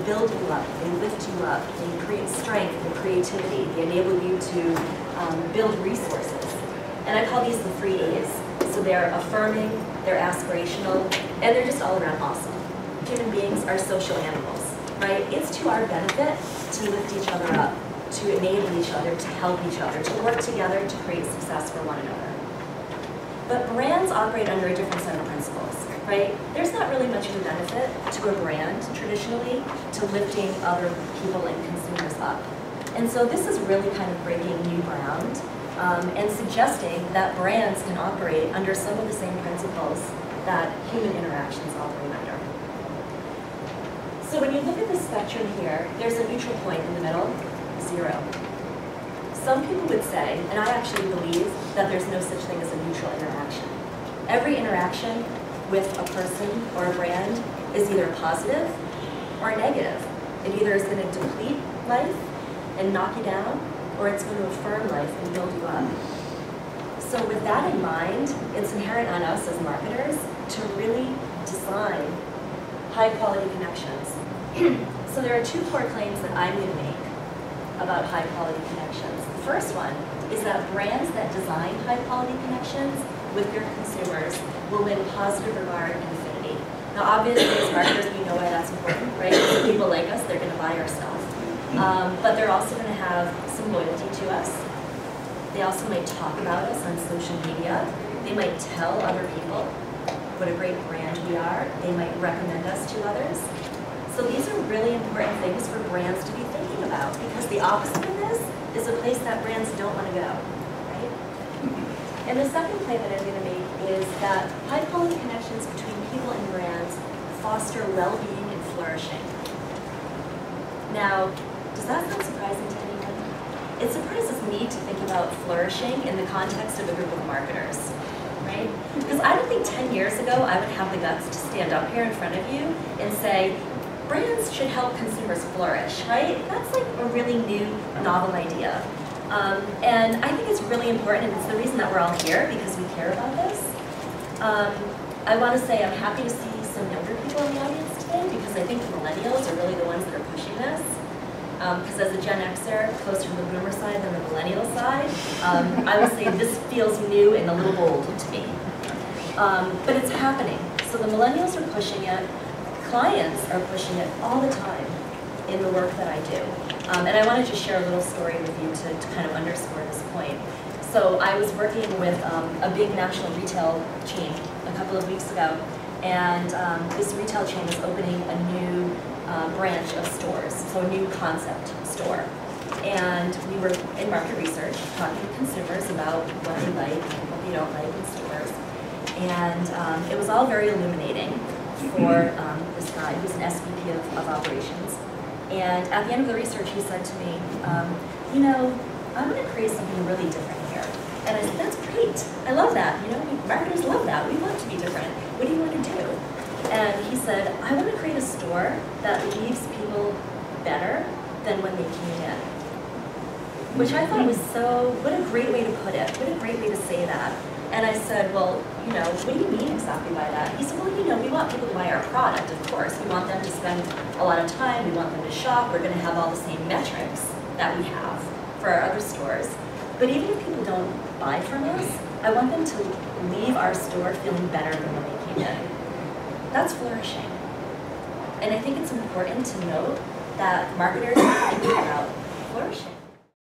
build you up, they lift you up, they create strength and creativity, they enable you to build resources. And I call these the 3 A's. So they're affirming, they're aspirational, and they're just all around awesome. Human beings are social animals, right? It's to our benefit to lift each other up, to enable each other, to help each other, to work together to create success for one another. But brands operate under a different set of principles, right? There's not really much of a benefit to a brand, traditionally, to lifting other people and consumers up. And so this is really kind of breaking new ground and suggesting that brands can operate under some of the same principles that human interactions operate under. So when you look at the spectrum here, there's a neutral point in the middle, 0. Some people would say, and I actually believe, that there's no such thing as a neutral interaction. Every interaction with a person or a brand is either positive or negative. It either is going to deplete life and knock you down, or it's going to affirm life and build you up. So with that in mind, it's inherent on us as marketers to really design high-quality connections. So there are 2 core claims that I'm going to make about high-quality connections. The first one is that brands that design high-quality connections with their consumers will win positive regard and affinity. Now, obviously, as marketers, we know why that's important, right? If people like us, they're going to buy our stuff. But they're also going to have some loyalty to us. They also might talk about us on social media. They might tell other people what a great brand we are. They might recommend us to others. So these are really important things for brands to be thinking about, because the opposite of this is a place that brands don't want to go, right? And the second claim that I'm going to make is that high-quality connections between people and brands foster well-being and flourishing. Now, does that sound surprising to anyone? It surprises me to think about flourishing in the context of a group of marketers, right? Because I don't think 10 years ago I would have the guts to stand up here in front of you and say, brands should help consumers flourish, right? That's like a really new, novel idea. And I think it's really important, and it's the reason that we're all here, because we care about this. I want to say I'm happy to see some younger people in the audience today, because I think the millennials are really the ones that are pushing this. Because as a Gen Xer, closer to the boomer side than the millennial side, I would say this feels new and a little bold to me. But it's happening. So the millennials are pushing it. Clients are pushing it all the time in the work that I do. And I want to just share a little story with you to kind of underscore this point. So I was working with a big national retail chain a couple of weeks ago, and this retail chain is opening a new branch of stores, so a new concept store. And we were in market research, talking to consumers about what they like and what they don't like in stores. And it was all very illuminating for this guy who's an SVP of operations. And at the end of the research, he said to me, you know, I'm going to create something really different here. And I said, that's great. I love that. You know, marketers love that. We want to be different. What do you want to do? And he said, I want to create a store that leaves people better than when they came in. Which I thought was so, what a great way to put it. What a great way to say that. And I said, well, you know, what do you mean exactly by that? He said, well, you know, we want people to buy our product, of course. We want them to spend a lot of time. We want them to shop. We're going to have all the same metrics that we have for our other stores. But even if people don't buy from us, I want them to leave our store feeling better than when they came in. That's flourishing. And I think it's important to note that marketers are thinking about flourishing.